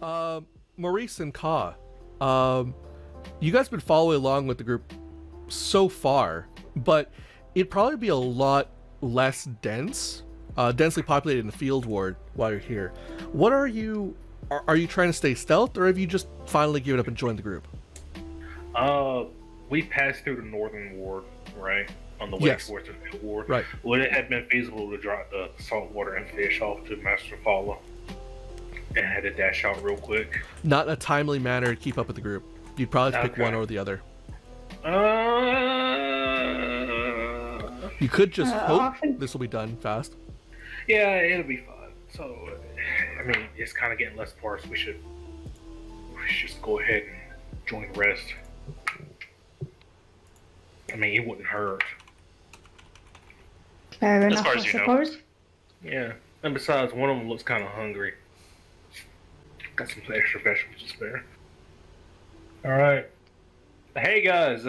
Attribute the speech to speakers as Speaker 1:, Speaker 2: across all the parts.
Speaker 1: Maurice and Ka, you guys been following along with the group so far, but it'd probably be a lot less densely populated in the field ward while you're here. What are you? Are you trying to stay stealth, or have you just finally given up and joined the group?
Speaker 2: We passed through the northern ward, right? On the way towards the field ward.
Speaker 1: Right.
Speaker 2: Would it have been feasible to drop the salt water and fish off to Master Follow and had to dash out real quick?
Speaker 1: Not in a timely manner to keep up with the group. You'd probably have to pick one or the other. You could just hope this will be done fast.
Speaker 2: Yeah, it'll be fun. So, I mean, it's kind of getting less sparse. We should just go ahead and join the rest. I mean, it wouldn't hurt.
Speaker 3: Fair
Speaker 4: As
Speaker 3: enough,
Speaker 4: far
Speaker 3: I
Speaker 4: as you know.
Speaker 3: suppose.
Speaker 2: Yeah, and besides, one of them looks kind of hungry. Got some extra vegetables to spare. All right. Hey guys,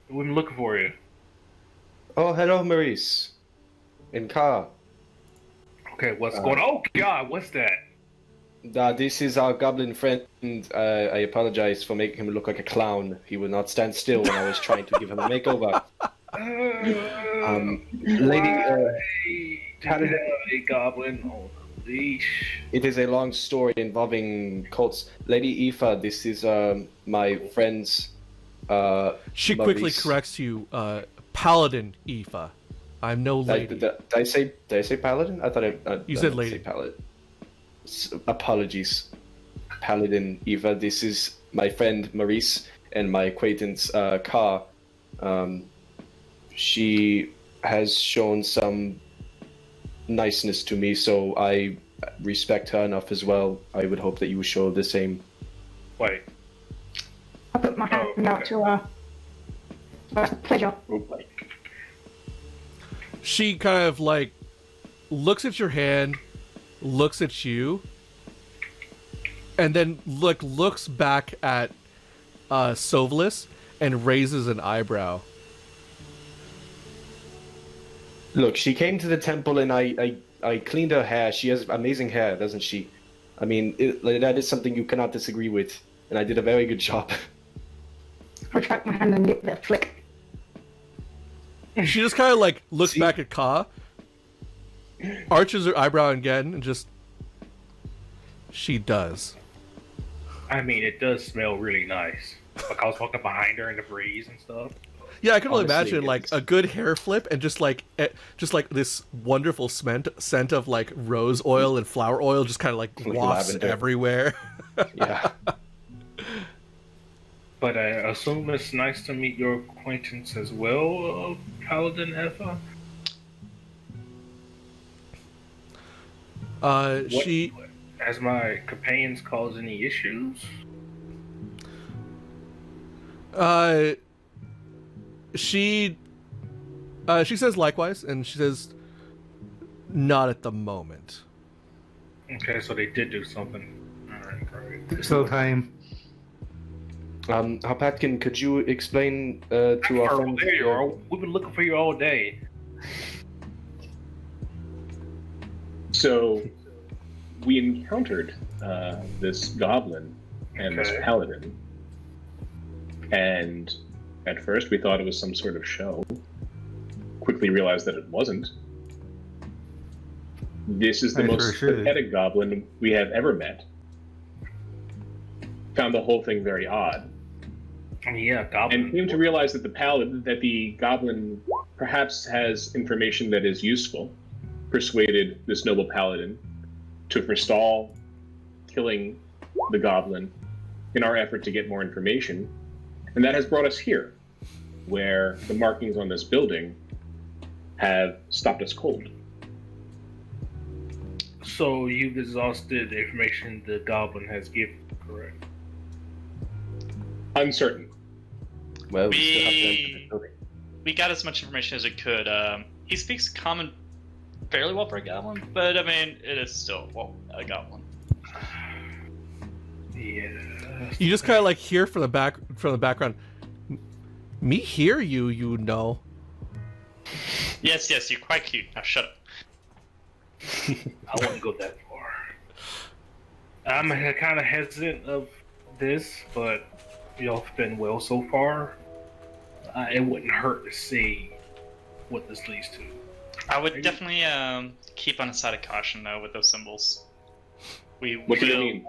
Speaker 2: we've been looking for you.
Speaker 5: Oh, hello, Maurice. In Ka.
Speaker 2: Okay, what's going on? Oh God, what's that?
Speaker 5: This is our goblin friend. I apologize for making him look like a clown. He would not stand still when I was trying to give him a makeover. Lady,
Speaker 2: a goblin on a leash.
Speaker 5: it is a long story involving cults. Lady Aoife, this is my friend's.
Speaker 1: She quickly
Speaker 5: Maurice.
Speaker 1: corrects you, Paladin Aoife. I'm no lady.
Speaker 5: Did I say paladin? I thought
Speaker 1: You
Speaker 5: I
Speaker 1: said
Speaker 5: meant to
Speaker 1: lady.
Speaker 5: say paladin. Apologies, Paladin Eva. This is my friend Maurice and my acquaintance Ka. She has shown some niceness to me, so I respect her enough as well. I would hope that you would show the same.
Speaker 2: Wait.
Speaker 3: I put my hand out to her. Pleasure.
Speaker 1: She kind of like looks at your hand, looks at you, and then looks back at Sovelis and raises an eyebrow.
Speaker 5: Look, she came to the temple and I cleaned her hair. She has amazing hair, doesn't she? I mean, that is something you cannot disagree with, and I did a very good job.
Speaker 3: Retract my hand and give it a flick.
Speaker 1: She just kind of like looks
Speaker 5: See?
Speaker 1: back at Ka, arches her eyebrow again, and just. She does.
Speaker 2: I mean, it does smell really nice. Like I was walking behind her in the breeze and stuff.
Speaker 1: Yeah, I can only
Speaker 5: Honestly,
Speaker 1: imagine like a good hair flip and just like this wonderful scent of like rose oil and flower oil just kind of like
Speaker 5: Like
Speaker 1: wafts
Speaker 5: lavender.
Speaker 1: everywhere.
Speaker 5: Yeah.
Speaker 2: But I assume it's nice to meet your acquaintance as well, Paladin Eva.
Speaker 1: She.
Speaker 2: Has my companions caused any issues?
Speaker 1: She says likewise, and she says, "Not at the moment."
Speaker 2: Okay, so they did do something. Alright, great.
Speaker 6: Still time.
Speaker 5: Harpatkin, could you explain to our
Speaker 2: Oh,
Speaker 5: friend?
Speaker 2: there you are. We've been looking for you all day.
Speaker 7: So, we encountered this goblin and this
Speaker 2: Okay.
Speaker 7: paladin, and at first we thought it was some sort of show. Quickly realized that it wasn't. This is the
Speaker 6: I
Speaker 7: most
Speaker 6: for sure.
Speaker 7: pathetic goblin we have ever met. Found the whole thing very odd,
Speaker 2: I mean, yeah, goblin.
Speaker 7: and came to realize that the goblin perhaps has information that is useful. Persuaded this noble paladin to forestall killing the goblin in our effort to get more information, and that has brought us here, where the markings on this building have stopped us cold.
Speaker 2: So you've exhausted the information the goblin has given, correct?
Speaker 7: Uncertain.
Speaker 5: Well, we still have to enter the
Speaker 4: We
Speaker 5: building.
Speaker 4: we got as much information as we could. He speaks common fairly well for a goblin, but I mean, it is still a goblin.
Speaker 2: Yeah.
Speaker 1: You just kind of like hear from the background. Me hear you, you know.
Speaker 4: Yes, you're quite cute. Now shut up.
Speaker 2: I wouldn't go that I'm kind of hesitant of this, but y'all have been well so far. It wouldn't hurt to see what this leads to.
Speaker 4: I would definitely keep on the side of caution though with those symbols.
Speaker 7: What do they mean?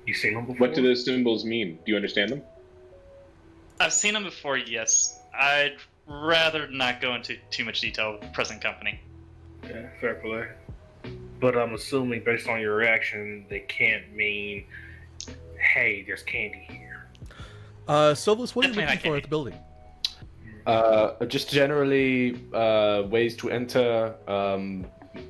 Speaker 2: You seen them before?
Speaker 7: What do those symbols mean? Do you understand them?
Speaker 4: I've seen them before, yes. I'd rather not go into too much detail with present company.
Speaker 2: Yeah, fair play. But I'm assuming, based on your reaction, they can't mean, hey, there's candy here.
Speaker 1: Silvus, what are you
Speaker 4: Definitely
Speaker 1: looking
Speaker 4: not
Speaker 1: for at the building?
Speaker 5: Just generally ways to enter.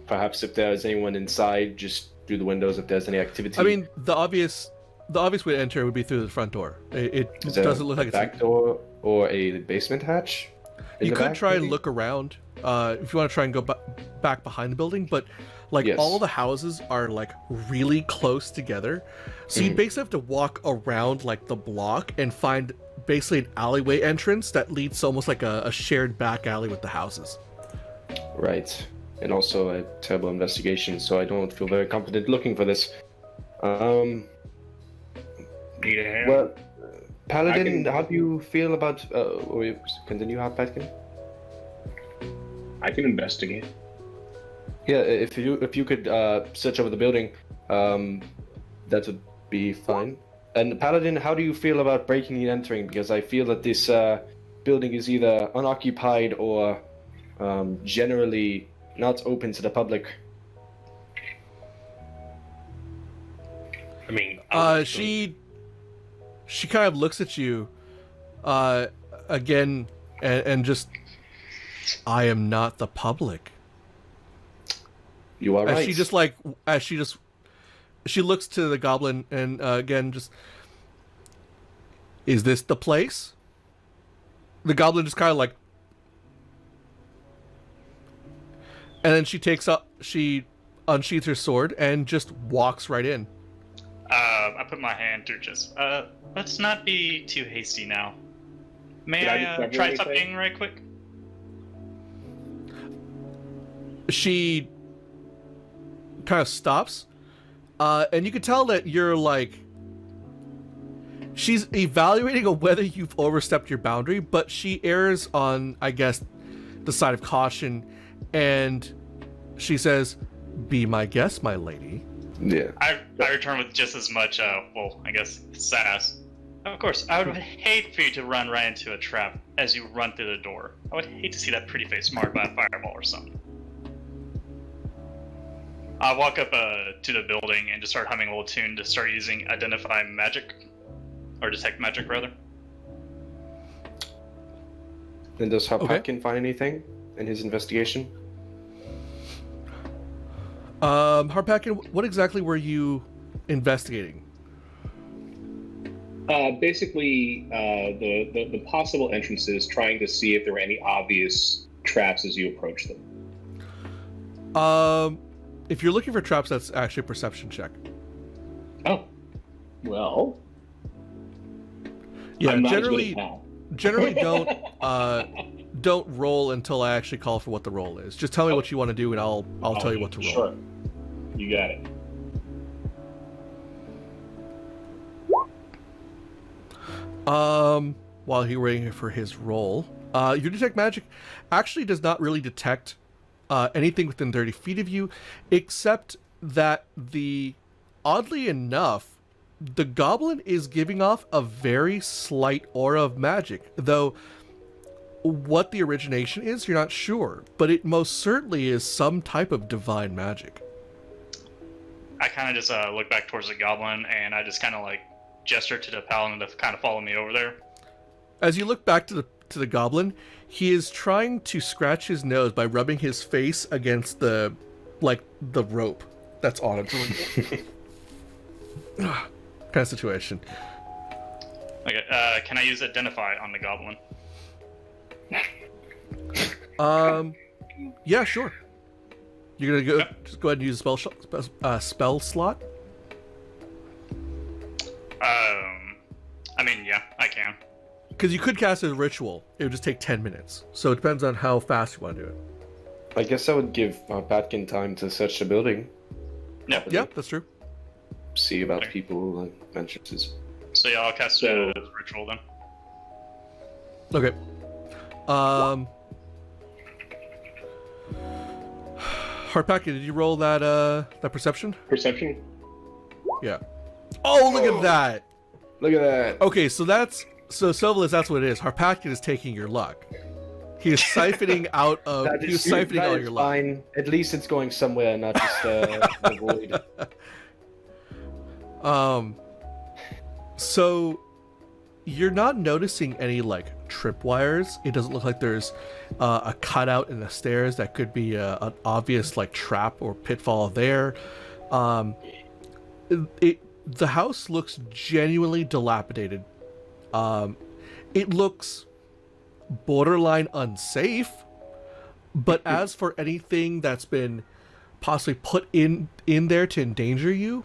Speaker 5: Perhaps if there's anyone inside, just through the windows if there's any activity.
Speaker 1: I mean, the obvious way to enter would be through the front door. It
Speaker 5: Is there
Speaker 1: doesn't look like
Speaker 5: a
Speaker 1: it's
Speaker 5: back door or a basement hatch. in
Speaker 1: You
Speaker 5: the
Speaker 1: could
Speaker 5: back,
Speaker 1: try and
Speaker 5: maybe?
Speaker 1: look around if you want to try and go back behind the building, but like
Speaker 5: Yes.
Speaker 1: all the houses are like really close together, so you basically have to walk around like the block and find basically an alleyway entrance that leads to almost like a shared back alley with the houses.
Speaker 5: Right. And also a terrible investigation, so I don't feel very confident looking for this.
Speaker 2: Need a hand?
Speaker 5: Well, Paladin,
Speaker 7: I can-
Speaker 5: how do you feel about... or continue, Patkin?
Speaker 7: I can investigate.
Speaker 5: Yeah, if you could search over the building, that would be fine. And Paladin, how do you feel about breaking and entering? Because I feel that this building is either unoccupied or generally not open to the public.
Speaker 2: I mean,
Speaker 1: She kind of looks at you again and just, I am not the public.
Speaker 5: You are right.
Speaker 1: She looks to the goblin and again just, is this the place? The goblin just kind of like, and then she unsheathes her sword and just walks right in.
Speaker 4: I put my hand through just, let's not be too hasty now. May
Speaker 7: Did I
Speaker 4: I
Speaker 7: discover
Speaker 4: try
Speaker 7: anything?
Speaker 4: something right quick?
Speaker 1: She kind of stops, and you can tell that you're like, she's evaluating on whether you've overstepped your boundary, but she errs on, I guess, the side of caution, and she says, "Be my guest, my lady."
Speaker 5: Yeah.
Speaker 4: I return with just as much, I guess, sass. Of course, I would hate for you to run right into a trap as you run through the door. I would hate to see that pretty face marred by a fireball or something. I walk up to the building and just start humming a little tune to start using Identify Magic. Or Detect Magic, rather.
Speaker 5: And does
Speaker 1: Okay.
Speaker 5: Harpatkin find anything in his investigation?
Speaker 1: Harpakin, what exactly were you investigating?
Speaker 7: Basically, the possible entrances, trying to see if there were any obvious traps as you approach them.
Speaker 1: If you're looking for traps, that's actually a perception check.
Speaker 7: Oh, well,
Speaker 1: Yeah,
Speaker 7: I'm not as good at that.
Speaker 1: generally don't roll until I actually call for what the roll is. Just tell me what you want to do, and I'll tell you what to roll.
Speaker 7: Sure, you got it.
Speaker 1: While he waiting for his roll, your detect magic actually does not really detect anything within 30 feet of you, except that oddly enough, the goblin is giving off a very slight aura of magic, though what the origination is, you're not sure, but it most certainly is some type of divine magic.
Speaker 4: I kind of just look back towards the goblin and I just kind of like gesture to the paladin to kind of follow me over there.
Speaker 1: As you look back to the goblin, he is trying to scratch his nose by rubbing his face against the rope that's on him. Kind of situation.
Speaker 4: Okay, can I use Identify on the goblin?
Speaker 1: Yeah, sure. You're gonna just go ahead and use a spell slot.
Speaker 4: I mean, yeah, I can.
Speaker 1: Because you could cast a ritual. It would just take 10 minutes. So it depends on how fast you want to do it.
Speaker 5: I guess I would give Patkin time to search the building.
Speaker 4: Yeah.
Speaker 1: Yeah, that's true.
Speaker 5: See about
Speaker 4: Okay.
Speaker 5: people and entrances.
Speaker 4: So yeah, I'll cast
Speaker 7: So-
Speaker 4: a ritual then.
Speaker 1: Okay. Harpaki, did you roll that perception?
Speaker 7: Perception?
Speaker 1: Yeah. Oh, look at that.
Speaker 5: Look at that.
Speaker 1: Okay, so Silvalis, that's what it is. Harpaki is taking your luck. He is siphoning out of.
Speaker 5: That
Speaker 1: He was
Speaker 5: is-
Speaker 1: siphoning
Speaker 5: that
Speaker 1: all
Speaker 5: is
Speaker 1: your luck.
Speaker 5: fine. At least it's going somewhere, not just the void.
Speaker 1: So you're not noticing any like tripwires. It doesn't look like there's a cutout in the stairs that could be an obvious like trap or pitfall there. The house looks genuinely dilapidated. It looks borderline unsafe. But as for anything that's been possibly put in there to endanger you,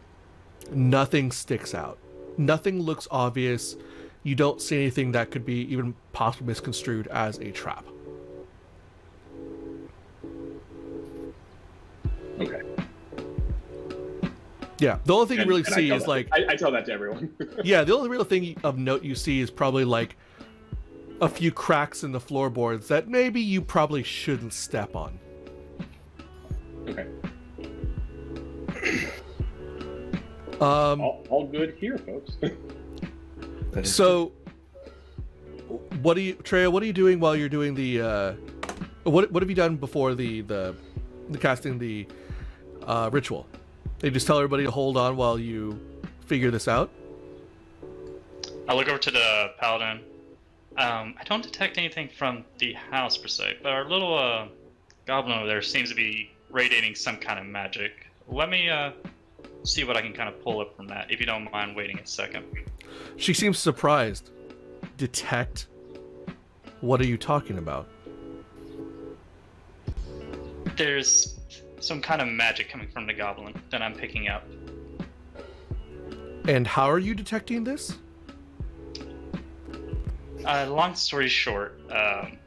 Speaker 1: nothing sticks out. Nothing looks obvious. You don't see anything that could be even possibly misconstrued as a trap.
Speaker 7: Okay.
Speaker 1: Yeah, the only thing you really
Speaker 7: And I
Speaker 1: see
Speaker 7: tell
Speaker 1: is
Speaker 7: that-
Speaker 1: like,
Speaker 7: I tell that to everyone.
Speaker 1: yeah, the only real thing of note you see is probably like a few cracks in the floorboards that maybe you probably shouldn't step on.
Speaker 7: Okay.
Speaker 1: Um,
Speaker 7: All good here, folks.
Speaker 5: That is-
Speaker 1: so, what do you, Treya? What are you doing while you're doing the? What have you done before the casting the ritual? They just tell everybody to hold on while you figure this out.
Speaker 4: I look over to the paladin. I don't detect anything from the house per se, but our little goblin over there seems to be radiating some kind of magic. Let me see what I can kind of pull up from that, if you don't mind waiting a second.
Speaker 1: She seems surprised. Detect? What are you talking about?
Speaker 4: There's some kind of magic coming from the goblin that I'm picking up.
Speaker 1: And how are you detecting this?
Speaker 4: Long story short, I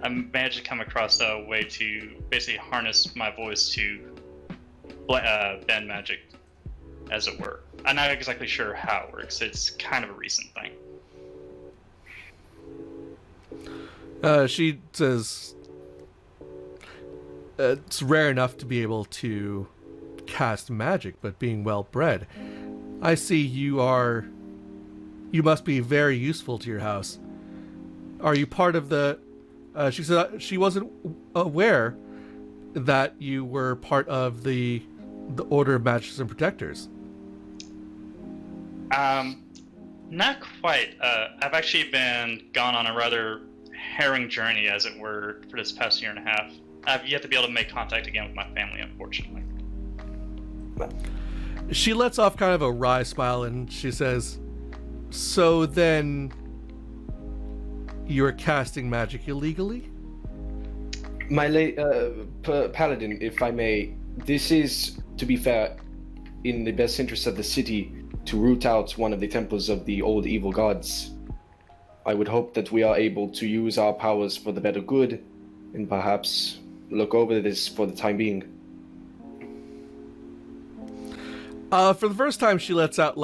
Speaker 4: managed to come across a way to basically harness my voice to bend magic, as it were. I'm not exactly sure how it works. It's kind of a recent thing.
Speaker 1: She says it's rare enough to be able to cast magic, but being well bred, I see you must be very useful to your house. Are you part of the? She said she wasn't aware that you were part of the Order of Magicians and Protectors.
Speaker 4: Not quite. I've actually been gone on a rather harrowing journey, as it were, for this past year and a half. I've yet to be able to make contact again with my family, unfortunately.
Speaker 1: She lets off kind of a wry smile and she says, "So then, you're casting magic illegally?"
Speaker 5: My paladin, if I may, this is, to be fair, in the best interest of the city to root out one of the temples of the old evil gods. I would hope that we are able to use our powers for the better good, and perhaps look over this for the time being.
Speaker 1: For the first time, she lets out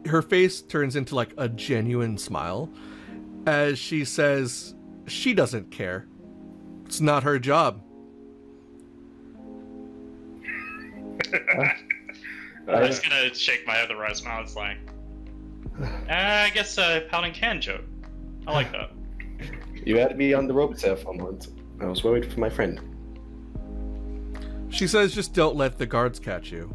Speaker 1: her face turns into like a genuine smile as she says she doesn't care. It's not her job.
Speaker 4: I'm just gonna shake my head the right smile. It's like, I guess Paladin can joke. I like that.
Speaker 5: You had me on the ropes there for a moment. I was worried for my friend.
Speaker 1: She says just don't let the guards catch you.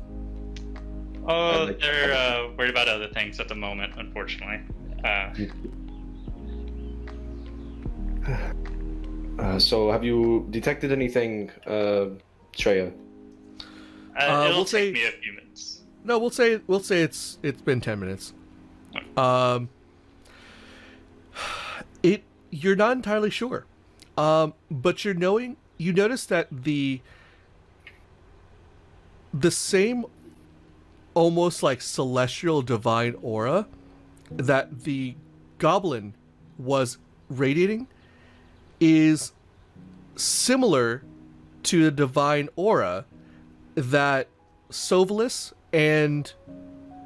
Speaker 4: Oh,
Speaker 5: like-
Speaker 4: they're worried about other things at the moment, unfortunately.
Speaker 5: So have you detected anything, Treya?
Speaker 4: It'll
Speaker 1: we'll
Speaker 4: take
Speaker 1: say-
Speaker 4: me a few minutes.
Speaker 1: No, we'll say it's been 10 minutes. You're not entirely sure. But you notice that the same almost like celestial divine aura that the goblin was radiating is similar to the divine aura that Sovalis and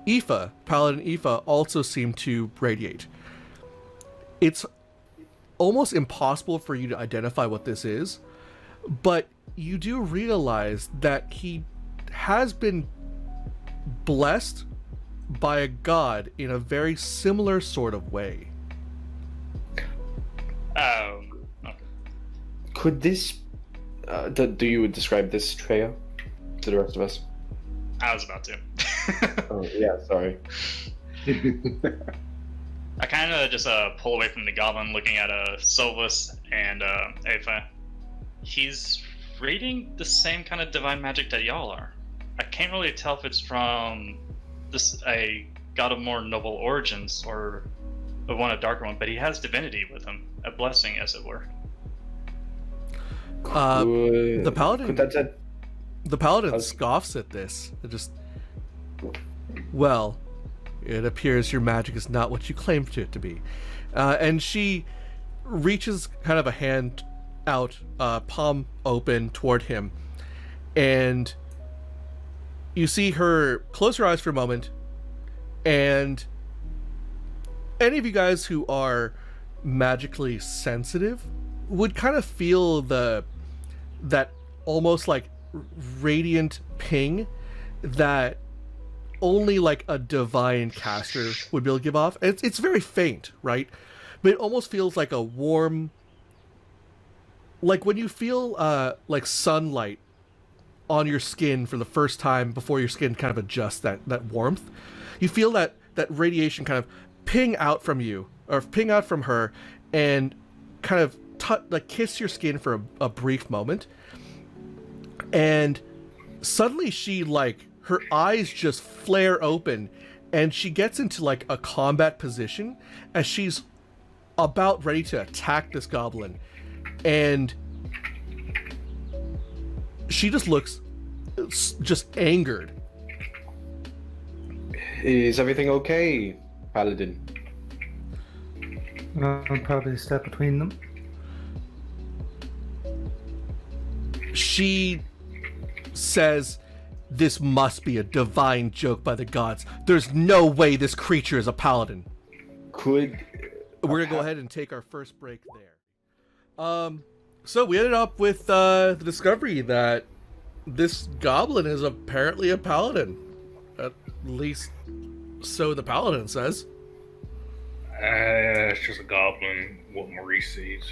Speaker 1: Aoife, Paladin Aoife, also seem to radiate. It's almost impossible for you to identify what this is, but you do realize that he has been blessed by a god in a very similar sort of way.
Speaker 4: Okay.
Speaker 5: Could this... do you describe this trio to the rest of us?
Speaker 4: I was about to.
Speaker 5: Oh, yeah, sorry.
Speaker 4: I kind of just pull away from the goblin, looking at Silvus and Aoife. He's reading the same kind of divine magic that y'all are. I can't really tell if it's from a god of more noble origins or the one a darker one, but he has divinity with him, a blessing, as it were.
Speaker 1: The paladin.
Speaker 5: Could that...
Speaker 1: The paladin scoffs at this. It just, well, it appears your magic is not what you claimed it to be. And she reaches kind of a hand out, palm open toward him. And you see her close her eyes for a moment. And any of you guys who are magically sensitive would kind of feel that almost like radiant ping that only like a divine caster would be able to give off. It's very faint, right? But it almost feels like a warm, like when you feel like sunlight on your skin for the first time before your skin kind of adjusts that warmth. You feel that radiation kind of ping out from you or ping out from her and kind of like kiss your skin for a brief moment. And suddenly she, like, her eyes just flare open and she gets into like a combat position as she's about ready to attack this goblin. And she just looks just angered.
Speaker 5: Is everything okay, Paladin?
Speaker 6: I'll probably step between them.
Speaker 1: She says, "This must be a divine joke by the gods. There's no way this creature is a paladin."
Speaker 5: Could...
Speaker 1: We're gonna go ahead and take our first break there. So we ended up with the discovery that this goblin is apparently a paladin. At least so the paladin says.
Speaker 2: It's just a goblin, what Maurice sees.